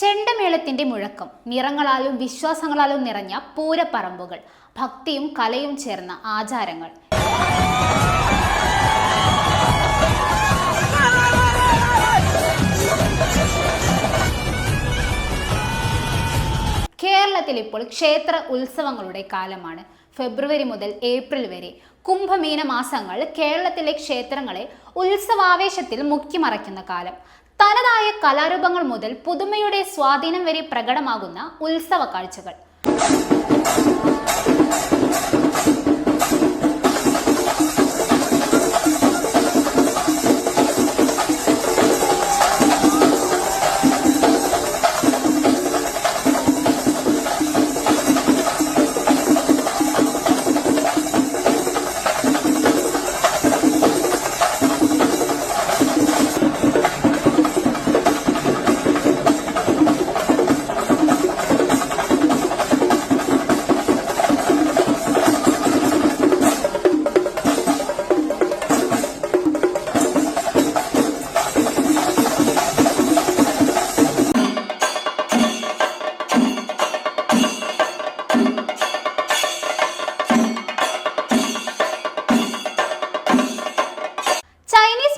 ചെണ്ടമേളത്തിന്റെ മുഴക്കം, നിറങ്ങളാലും വിശ്വാസങ്ങളാലും നിറഞ്ഞ പൂരപ്പറമ്പുകൾ, ഭക്തിയും കലയും ചേർന്ന ആചാരങ്ങൾ. കേരളത്തിൽ ഇപ്പോൾ ക്ഷേത്ര ഉത്സവങ്ങളുടെ കാലമാണ്. ഫെബ്രുവരി മുതൽ ഏപ്രിൽ വരെ കുംഭമീന മാസങ്ങൾ കേരളത്തിലെ ക്ഷേത്രങ്ങളെ ഉത്സവാവേശത്തിൽ മുക്കിമറയ്ക്കുന്ന കാലം. തനതായ കലാരൂപങ്ങൾ മുതൽ പുതുമയുടെ സ്വാധീനം വരെ പ്രകടമാകുന്ന ഉത്സവ കാഴ്ചകൾ.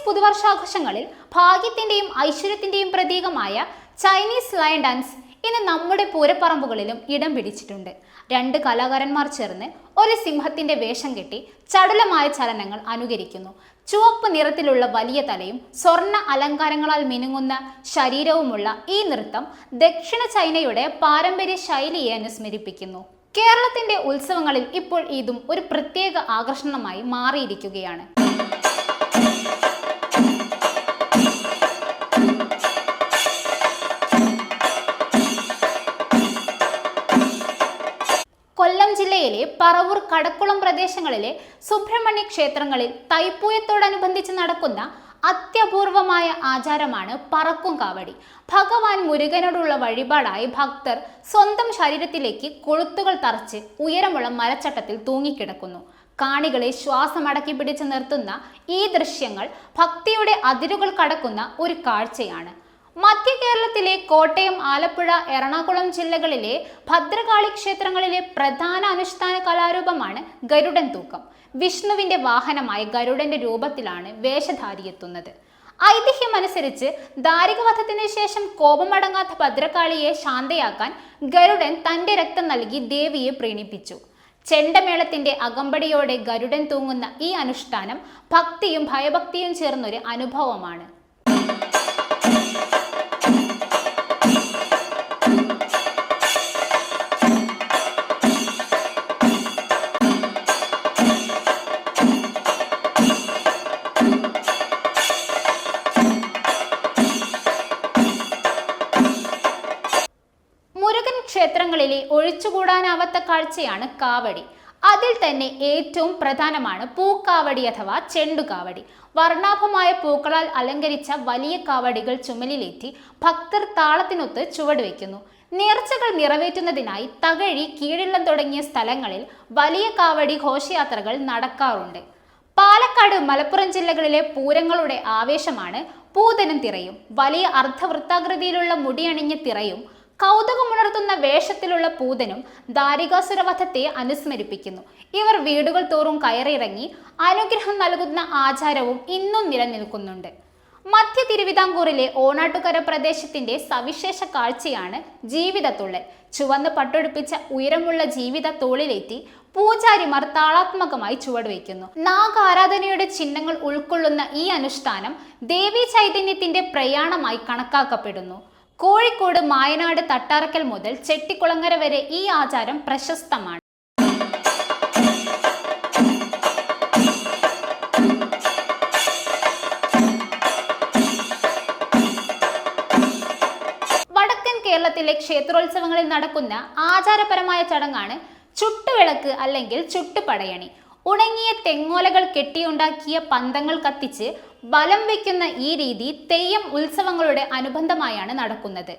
പുതുവർഷാഘോഷങ്ങളിൽ ഭാഗ്യത്തിന്റെയും ഐശ്വര്യത്തിന്റെയും പ്രതീകമായ ചൈനീസ് ലയൺ ഡാൻസ് ഇന്ന് നമ്മുടെ പൂരപ്പറമ്പുകളിലും ഇടം പിടിച്ചിട്ടുണ്ട്. രണ്ട് കലാകാരന്മാർ ചേർന്ന് ഒരു സിംഹത്തിന്റെ വേഷം കെട്ടി ചടുലമായ ചലനങ്ങൾ അനുകരിക്കുന്നു. ചുവപ്പ് നിറത്തിലുള്ള വലിയ തലയും സ്വർണ്ണ അലങ്കാരങ്ങളാൽ മിനുങ്ങുന്ന ശരീരവുമുള്ള ഈ നൃത്തം ദക്ഷിണ ചൈനയുടെ പാരമ്പര്യ ശൈലിയെ അനുസ്മരിപ്പിക്കുന്നു. കേരളത്തിന്റെ ഉത്സവങ്ങളിൽ ഇപ്പോൾ ഇതും ഒരു പ്രത്യേക ആകർഷണമായി മാറിയിരിക്കുകയാണ്. കൊല്ലം ജില്ലയിലെ പറവൂർ, കടക്കുളം പ്രദേശങ്ങളിലെ സുബ്രഹ്മണ്യ ക്ഷേത്രങ്ങളിൽ തൈപ്പൂയത്തോടനുബന്ധിച്ച് നടക്കുന്ന അത്യപൂർവമായ ആചാരമാണ് പറക്കും കാവടി. ഭഗവാൻ മുരുകനോടുള്ള വഴിപാടായി ഭക്തർ സ്വന്തം ശരീരത്തിലേക്ക് കൊളുത്തുകൾ തറച്ച് ഉയരമുള്ള മരച്ചട്ടത്തിൽ തൂങ്ങിക്കിടക്കുന്നു. കാണികളെ ശ്വാസമടക്കി പിടിച്ച് നിർത്തുന്ന ഈ ദൃശ്യങ്ങൾ ഭക്തിയുടെ അതിരുകൾ കടക്കുന്ന ഒരു കാഴ്ചയാണ്. മധ്യ കേരളത്തിലെ കോട്ടയം, ആലപ്പുഴ, എറണാകുളം ജില്ലകളിലെ ഭദ്രകാളി ക്ഷേത്രങ്ങളിലെ പ്രധാന അനുഷ്ഠാന കലാരൂപമാണ് ഗരുഡൻ തൂക്കം. വിഷ്ണുവിന്റെ വാഹനമായ ഗരുഡന്റെ രൂപത്തിലാണ് വേഷധാരി എത്തുന്നത്. ഐതിഹ്യമനുസരിച്ച് ദാരികവധത്തിന് ശേഷം കോപമടങ്ങാത്ത ഭദ്രകാളിയെ ശാന്തയാക്കാൻ ഗരുഡൻ തന്റെ രക്തം നൽകി ദേവിയെ പ്രീണിപ്പിച്ചു. ചെണ്ടമേളത്തിന്റെ അകമ്പടിയോടെ ഗരുഡൻ തൂങ്ങുന്ന ഈ അനുഷ്ഠാനം ഭക്തിയും ഭയഭക്തിയും ചേർന്നൊരു അനുഭവമാണ്. ക്ഷേത്രങ്ങളിലെ ഒഴിച്ചുകൂടാനാവാത്ത കാഴ്ചയാണ് കാവടി. അതിൽ തന്നെ ഏറ്റവും പ്രധാനമാണ് പൂക്കാവടി അഥവാ ചെണ്ടുകാവടി. വർണ്ണാഭമായ പൂക്കളാൽ അലങ്കരിച്ച വലിയ കാവടികൾ ചുമലിലേറ്റി ഭക്തർ താളത്തിനൊത്ത് ചുവടുവെക്കുന്നു. നേർച്ചകൾ നിറവേറ്റുന്നതിനായി തകഴി, കീഴില്ലം തുടങ്ങിയ സ്ഥലങ്ങളിൽ വലിയ കാവടി ഘോഷയാത്രകൾ നടക്കാറുണ്ട്. പാലക്കാട്, മലപ്പുറം ജില്ലകളിലെ പൂരങ്ങളുടെ ആവേശമാണ് പൂതനും തിറയും. വലിയ അർദ്ധവൃത്താകൃതിയിലുള്ള മുടിയണിഞ്ഞ തിറയും കൗതുകമുണർത്തുന്ന വേഷത്തിലുള്ള പൂതനും ദാരികാസുരവധത്തെ അനുസ്മരിപ്പിക്കുന്നു. ഇവർ വീടുകൾ തോറും കയറിയിറങ്ങി അനുഗ്രഹം നൽകുന്ന ആചാരവും ഇന്നും നിലനിൽക്കുന്നുണ്ട്. മധ്യ തിരുവിതാംകൂറിലെ ഓണാട്ടുകര പ്രദേശത്തിന്റെ സവിശേഷ കാഴ്ചയാണ് ജീവിതത്തുള്ളൽ. ചുവന്ന് പട്ടൊടുപ്പിച്ച ഉയരമുള്ള ജീവിത തോളിലേറ്റി പൂജാരിമാർ താളാത്മകമായി ചുവടുവയ്ക്കുന്നു. നാഗാരാധനയുടെ ചിഹ്നങ്ങൾ ഉൾക്കൊള്ളുന്ന ഈ അനുഷ്ഠാനം ദേവീ ചൈതന്യത്തിന്റെ പ്രയാണമായി കണക്കാക്കപ്പെടുന്നു. കോഴിക്കോട്, മായനാട്, തട്ടാറക്കൽ മുതൽ ചെട്ടിക്കുളങ്ങര വരെ ഈ ആചാരം പ്രശസ്തമാണ്. വടക്കൻ കേരളത്തിലെ ക്ഷേത്രോത്സവങ്ങളിൽ നടക്കുന്ന ആചാരപരമായ ചടങ്ങാണ് ചുട്ടുവിളക്ക് അല്ലെങ്കിൽ ചുട്ടുപടയണി. ഉണങ്ങിയ തെങ്ങോലകൾ കെട്ടിയുണ്ടാക്കിയ പന്തങ്ങൾ കത്തിച്ച് വലം വയ്ക്കുന്ന ഈ രീതി തെയ്യം ഉത്സവങ്ങളുടെ അനുബന്ധമായാണ് നടക്കുന്നത്.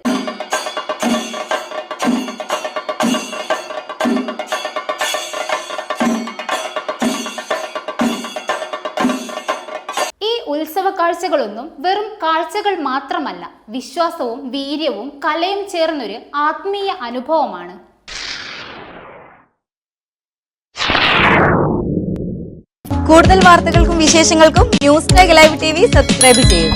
ഉത്സവ കാഴ്ചകളൊന്നും വെറും കാഴ്ചകൾ മാത്രമല്ല, വിശ്വാസവും വീര്യവും കലയും ചേർന്നൊരു ആത്മീയ അനുഭവമാണ്. കൂടുതൽ വാർത്തകൾക്കും വിശേഷങ്ങൾക്കും ന്യൂസ് ലൈവ് TV സബ്സ്ക്രൈബ് ചെയ്യൂ.